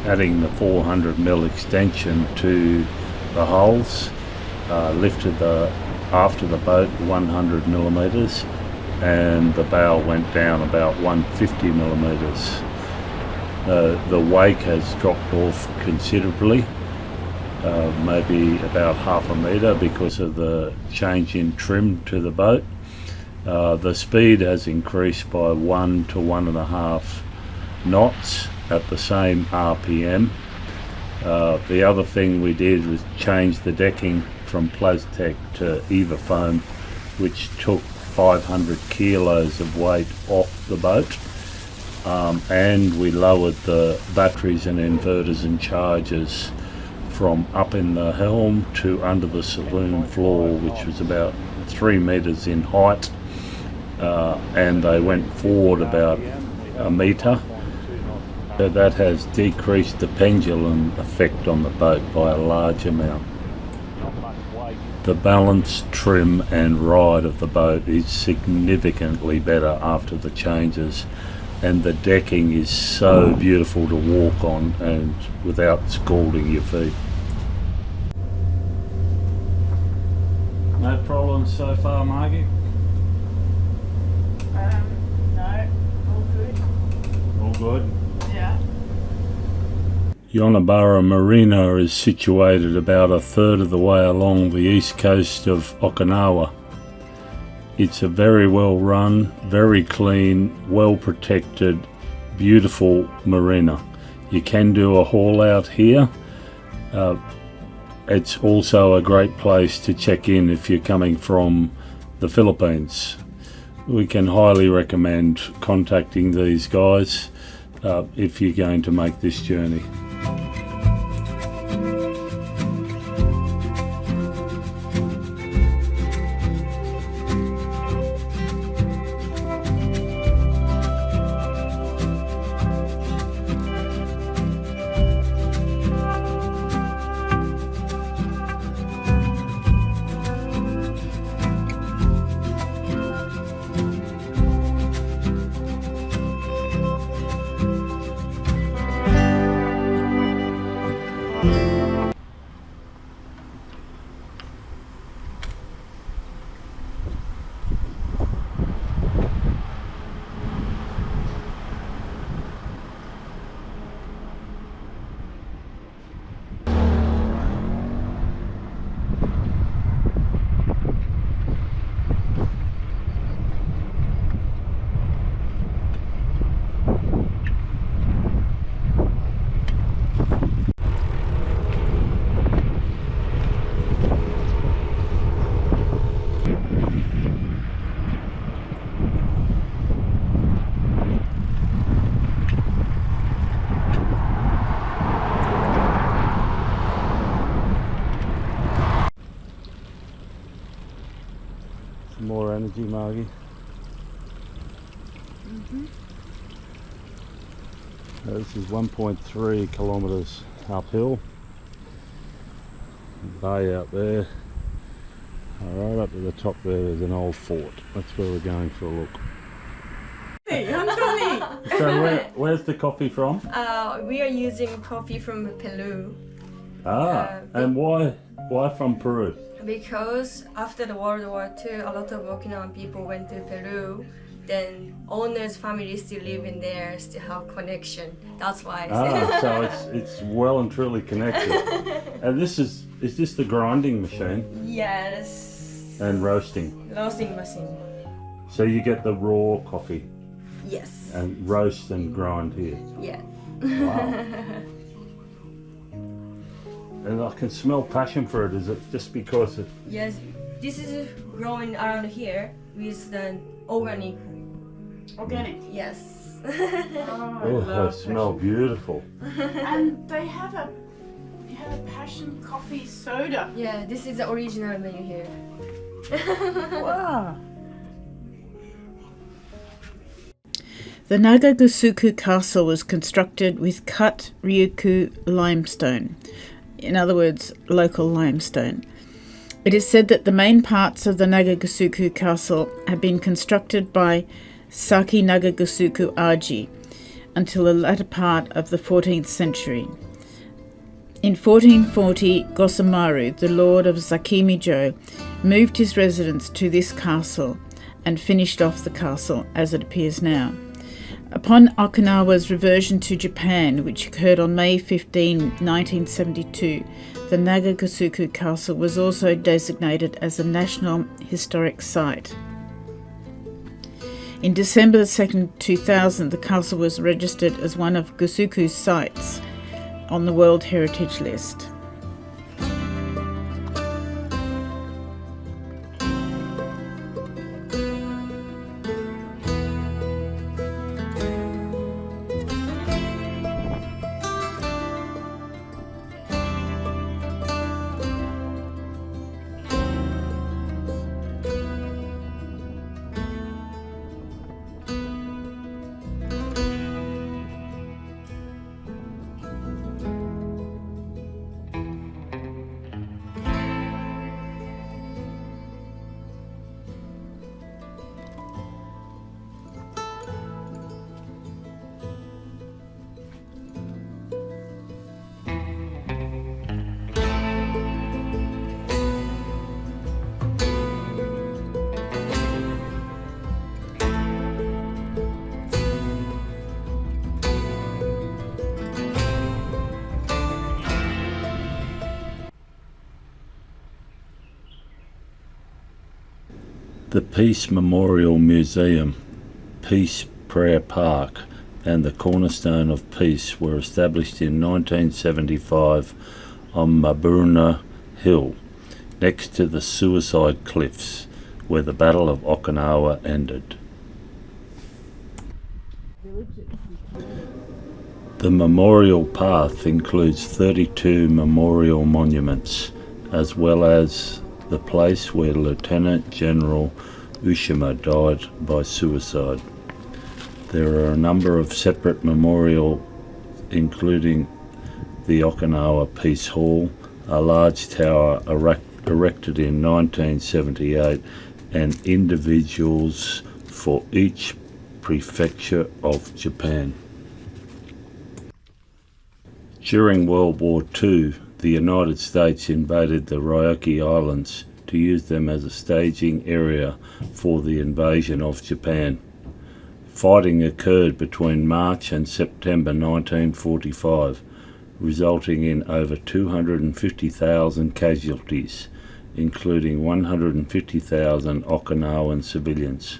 adding the 400mm extension to the hulls, lifted the aft of the boat 100mm, and the bow went down about 150mm. The wake has dropped off considerably, maybe about half a metre because of the change in trim to the boat. The speed has increased by 1 to 1.5 knots at the same RPM. The other thing we did was change the decking from Plastec to EvaFoam, which took 500 kilos of weight off the boat, and we lowered the batteries and inverters and chargers from up in the helm to under the saloon floor, which was about 3 metres in height, and they went forward about a metre. That has decreased the pendulum effect on the boat by a large amount. The balance, trim and ride of the boat is significantly better after the changes, and the decking is so beautiful to walk on and without scalding your feet. No problems so far, Margie? No, all good. All good? Yeah. Yonabaru Marina is situated about a third of the way along the east coast of Okinawa. It's a very well run, very clean, well protected, beautiful marina. You can do a haul out here. It's also a great place to check in if you're coming from the Philippines. We can highly recommend contacting these guys if you're going to make this journey. More energy, Margie. This is 1.3 kilometres uphill. Bay out there. Right up to the top there's an old fort. That's where we're going for a look. Hey, Anthony! So where's the coffee from? We are using coffee from Peru. And why from Peru? Because after the World War II, a lot of Okinawan people went to Peru. Then owner's family still live in there, still have connection. That's why. So it's well and truly connected. And is this the grinding machine? Yes. And roasting? Roasting machine. So you get the raw coffee? Yes. And roast and grind here? Yeah. Wow. And I can smell passion for it. Is it just because it... Yes, this is growing around here with the organic. Organic? Yes. Oh, they smell beautiful. And they have a passion coffee soda. Yeah, this is the original menu here. Wow. The Nagagusuku Castle was constructed with cut Ryukyu limestone, in other words, local limestone. It is said that the main parts of the Nagagusuku Castle have been constructed by Saki Nagagusuku Aji, until the latter part of the 14th century. In 1440, Gosamaru, the lord of Zakimijo, moved his residence to this castle and finished off the castle as it appears now. Upon Okinawa's reversion to Japan, which occurred on May 15, 1972, the Nagagusuku Castle was also designated as a National Historic Site. In December 2, 2000, the castle was registered as one of Gusuku's sites on the World Heritage List. The Peace Memorial Museum, Peace Prayer Park, and the Cornerstone of Peace were established in 1975 on Mabuna Hill, next to the Suicide Cliffs, where the Battle of Okinawa ended. The memorial path includes 32 memorial monuments, as well as the place where Lieutenant General Ushima died by suicide. There are a number of separate memorials, including the Okinawa Peace Hall, a large tower erected in 1978, and individuals for each prefecture of Japan. During World War II, the United States invaded the Kayaked Islands to use them as a staging area for the invasion of Japan. Fighting occurred between March and September 1945, resulting in over 250,000 casualties, including 150,000 Okinawan civilians.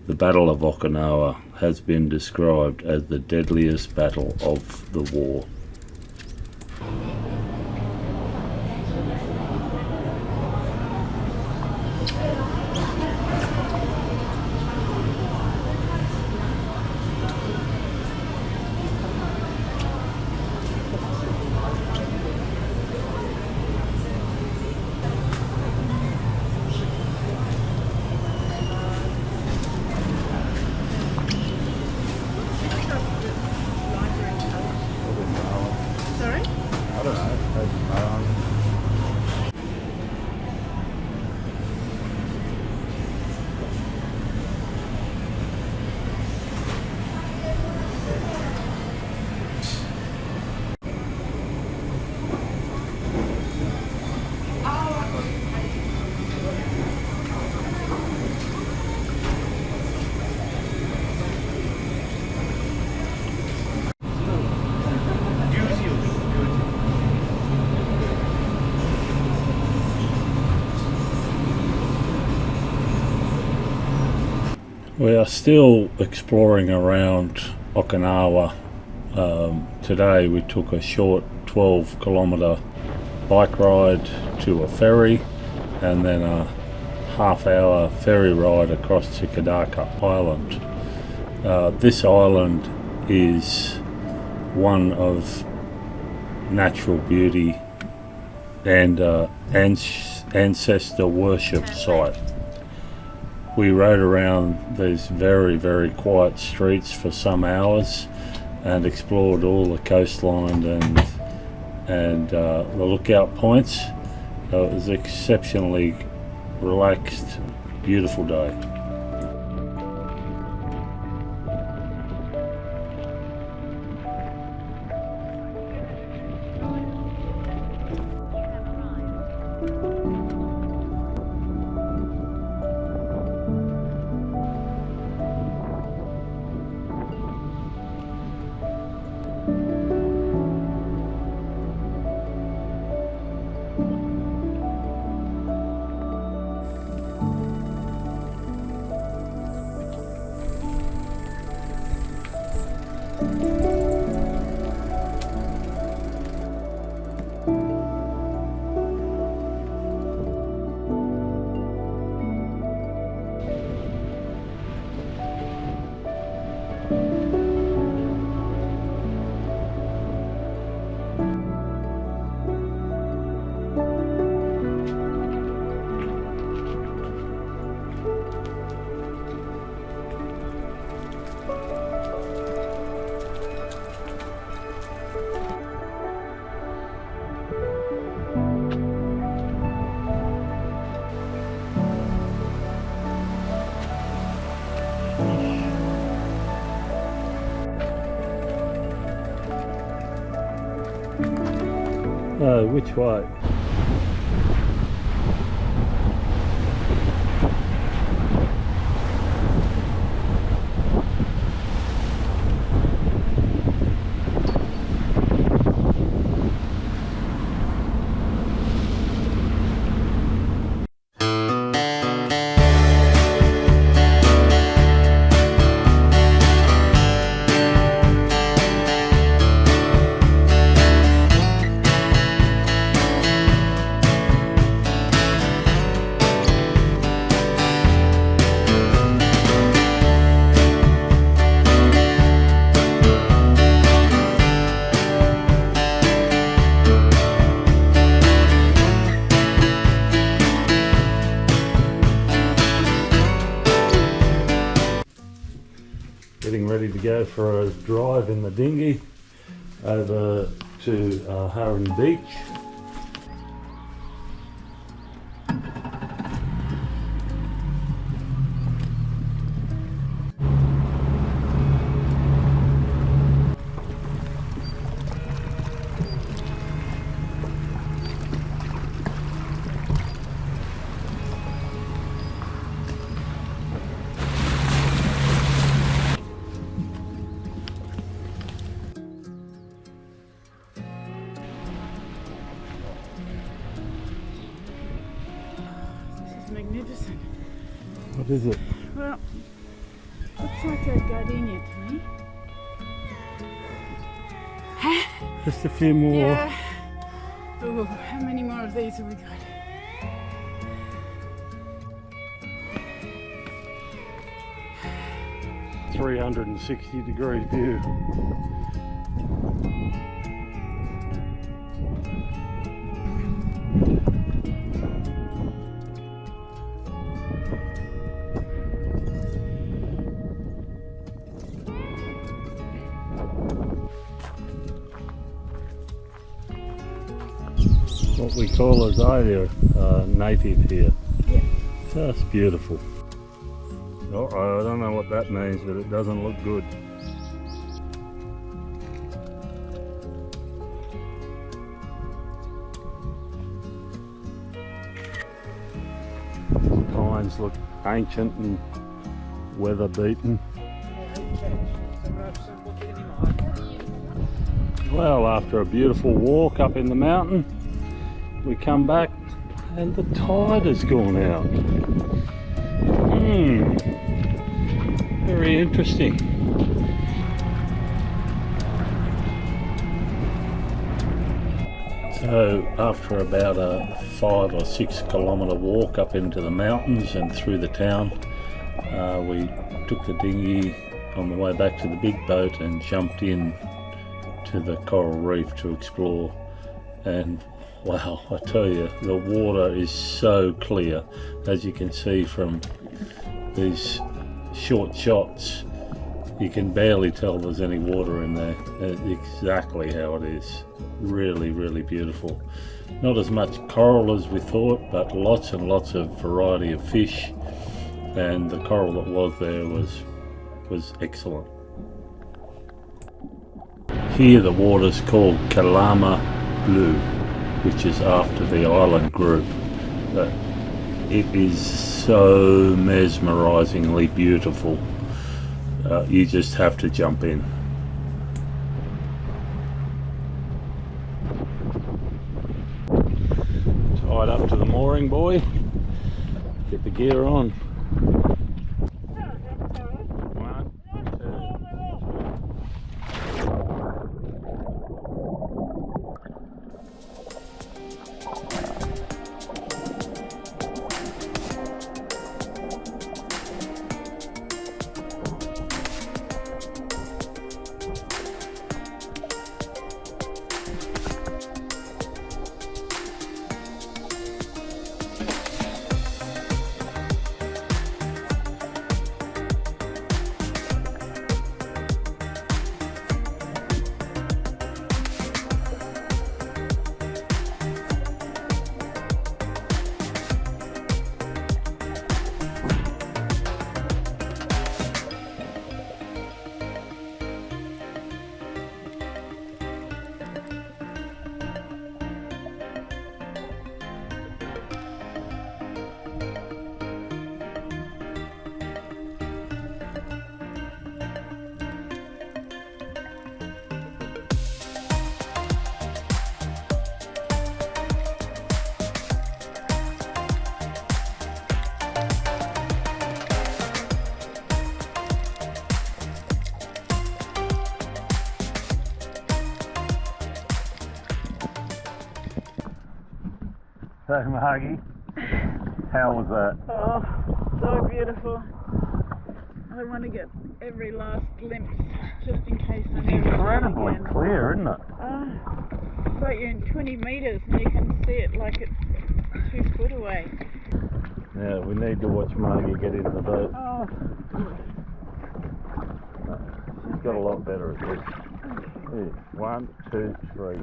The Battle of Okinawa has been described as the deadliest battle of the war. We are still exploring around Okinawa. Today we took a short 12-kilometre bike ride to a ferry and then a half-hour ferry ride across to Kudaka Island. This island is one of natural beauty and ancestor worship site. We rode around these very, very quiet streets for some hours and explored all the coastline and the lookout points. It was an exceptionally relaxed, beautiful day. Oh, which way? Getting ready to go for a drive in the dinghy over to Haran Beach. Magnificent. What is it? Well, looks like a gardenia to me. Just a few more. Yeah. Oh, how many more of these have we got? A 360-degree view. What we call azalea, native here. Yeah. Just beautiful. I don't know what that means, but it doesn't look good. The pines look ancient and weather beaten. Well, after a beautiful walk up in the mountain, we come back and the tide has gone out. Very interesting. So after about a 5 or 6 kilometre walk up into the mountains and through the town, we took the dinghy on the way back to the big boat and jumped in to the coral reef to explore. And wow, I tell you, the water is so clear. As you can see from these short shots, you can barely tell there's any water in there. It's exactly how it is. Really, really beautiful. Not as much coral as we thought, but lots and lots of variety of fish. And the coral that was there was excellent. Here the water's called Kerama Blue, which is after the island group. But it is so mesmerizingly beautiful. You just have to jump in. Tied up to the mooring buoy. Get the gear on. Hey Margie, how was that? Oh, so beautiful. I want to get every last glimpse, just in case I never Incredibly see it again. clear, isn't it? It's like you're in 20 metres and you can see it like it's 2 foot away. Yeah, we need to watch Margie get in the boat. Oh, She's got a lot better at this. Here, 1, 2, 3.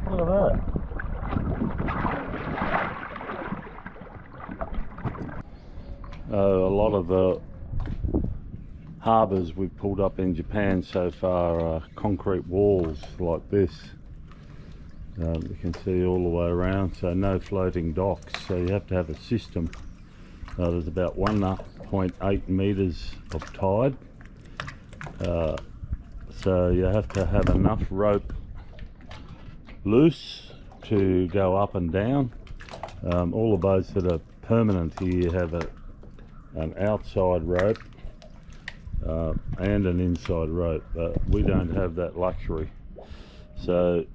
Look at that. A lot of the harbours we've pulled up in Japan so far are concrete walls like this. You can see all the way around, so no floating docks, so you have to have a system. There's about 1.8 metres of tide, so you have to have enough rope loose to go up and down. All the boats that are permanent here have an outside rope and an inside rope, but we don't have that luxury. So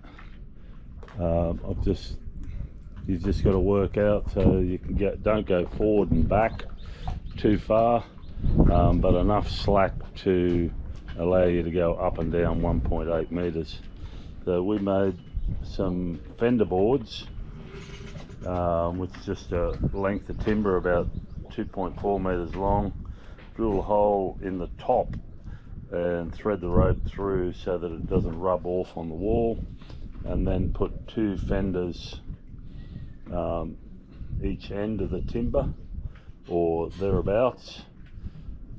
you've just got to work out so you can don't go forward and back too far, but enough slack to allow you to go up and down 1.8 metres. So we made some fender boards with just a length of timber about 2.4 metres long, drill a hole in the top and thread the rope through so that it doesn't rub off on the wall, and then put 2 fenders each end of the timber or thereabouts,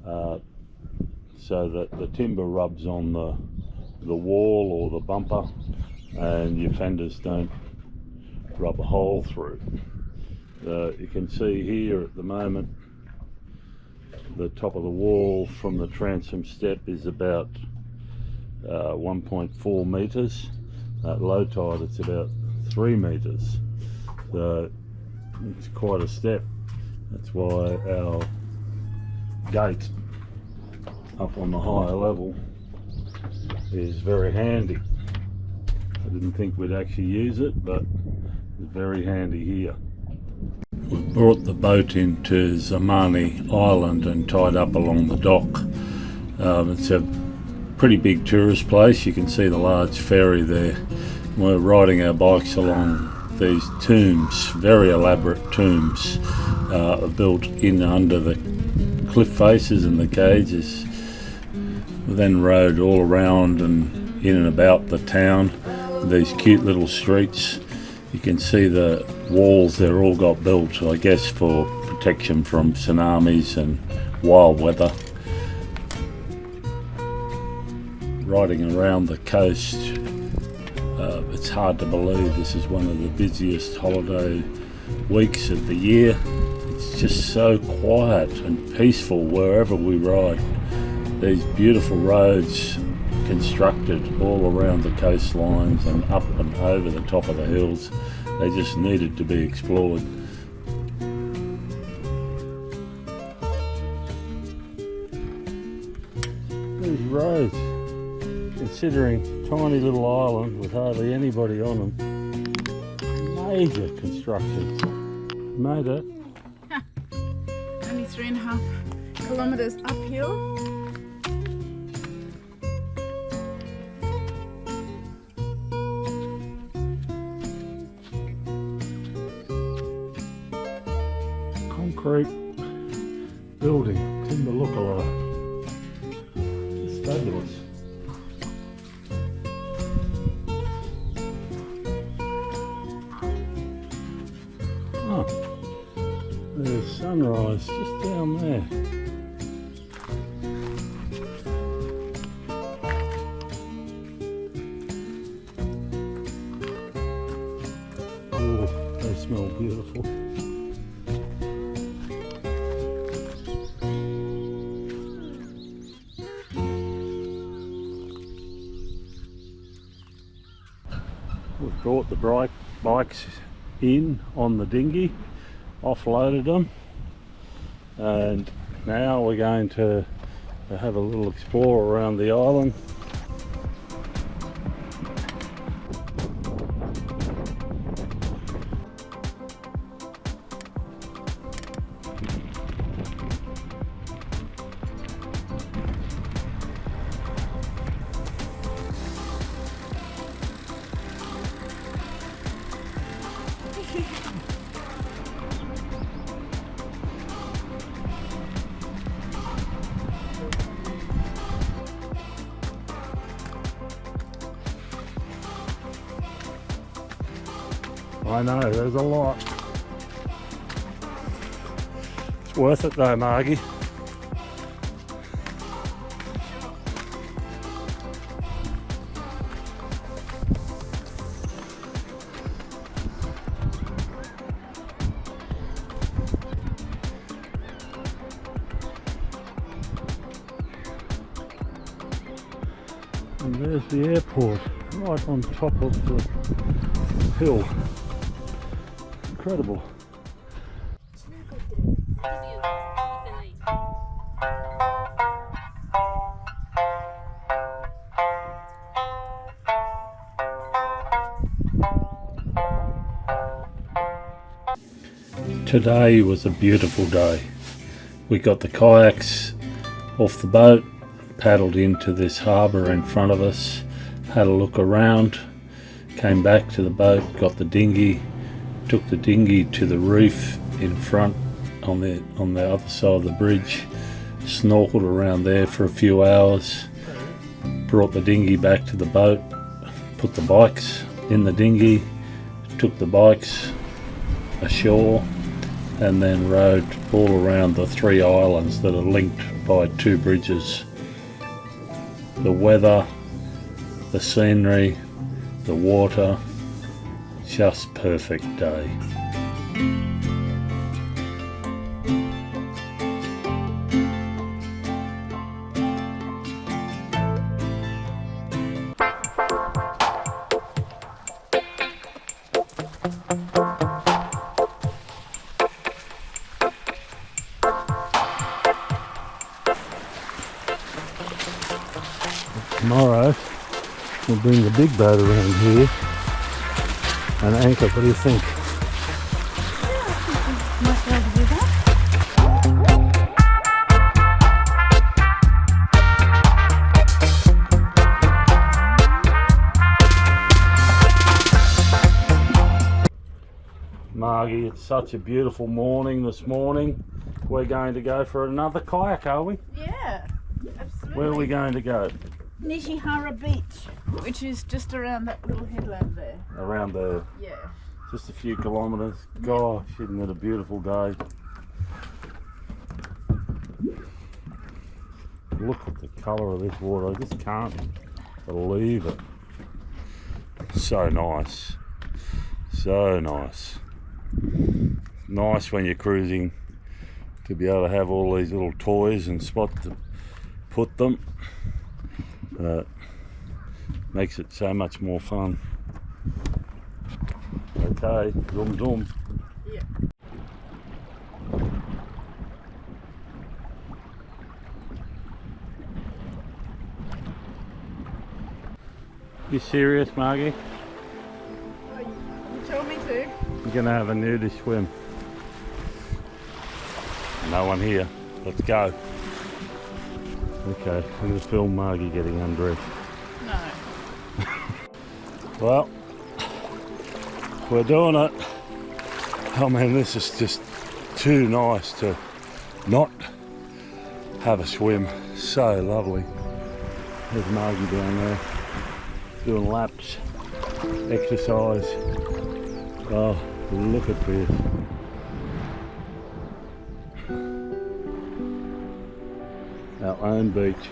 so that the timber rubs on the wall or the bumper and your fenders don't rub a hole through. You can see here at the moment the top of the wall from the transom step is about 1.4 metres. At low tide it's about 3 metres, so it's quite a step. That's why our gate up on the higher level is very handy. I didn't think we'd actually use it, but it's very handy here. We brought the boat into Zamami Island and tied up along the dock. It's a pretty big tourist place. You can see the large ferry there. We're riding our bikes along these tombs, very elaborate tombs, built in under the cliff faces and the cages. We then rode all around and in and about the town, these cute little streets. You can see the walls, they're all got built, I guess, for protection from tsunamis and wild weather. Riding around the coast, it's hard to believe this is one of the busiest holiday weeks of the year. It's just so quiet and peaceful wherever we ride. These beautiful roads constructed all around the coastlines and up and over the top of the hills. They just needed to be explored. These roads, considering tiny little island with hardly anybody on them, major construction. Made it. only 3.5 kilometres uphill. Concrete building, timber look-alike. It's fabulous. Oh, there's sunrise just down there. Oh, they smell beautiful. We've brought the bikes in on the dinghy, offloaded them, and now we're going to have a little explore around the island. I know, there's a lot. It's worth it though, Margie. And there's the airport, right on top of the hill. Incredible. Today was a beautiful day. We got the kayaks off the boat, paddled into this harbour in front of us, had a look around, came back to the boat, got the dinghy, took the dinghy to the reef in front on the other side of the bridge, snorkeled around there for a few hours, brought the dinghy back to the boat, put the bikes in the dinghy, took the bikes ashore, and then rode all around the 3 islands that are linked by 2 bridges. The weather, the scenery, the water, just perfect day. Tomorrow we'll bring the big boat around here and anchor. What do you think? Might be able to do that. Margie, it's such a beautiful morning this morning. We're going to go for another kayak, are we? Yeah, absolutely. Where are we going to go? Nishihara Beach, which is just around that little headland there. Around there. Yeah. Just a few kilometres. Gosh, isn't it a beautiful day? Look at the colour of this water. I just can't believe it. So nice. So nice. Nice when you're cruising to be able to have all these little toys and spot to put them. Makes it so much more fun. Okay, zoom zoom. Yeah. You serious, Margie? Oh, you told me to. You're gonna have a nudie swim. No one here. Let's go. Okay, I'm gonna film Margie getting undressed. No. Well, we're doing it. Oh man, this is just too nice to not have a swim. So lovely. There's Margie down there doing laps, exercise. Oh, look at this. Our own beach.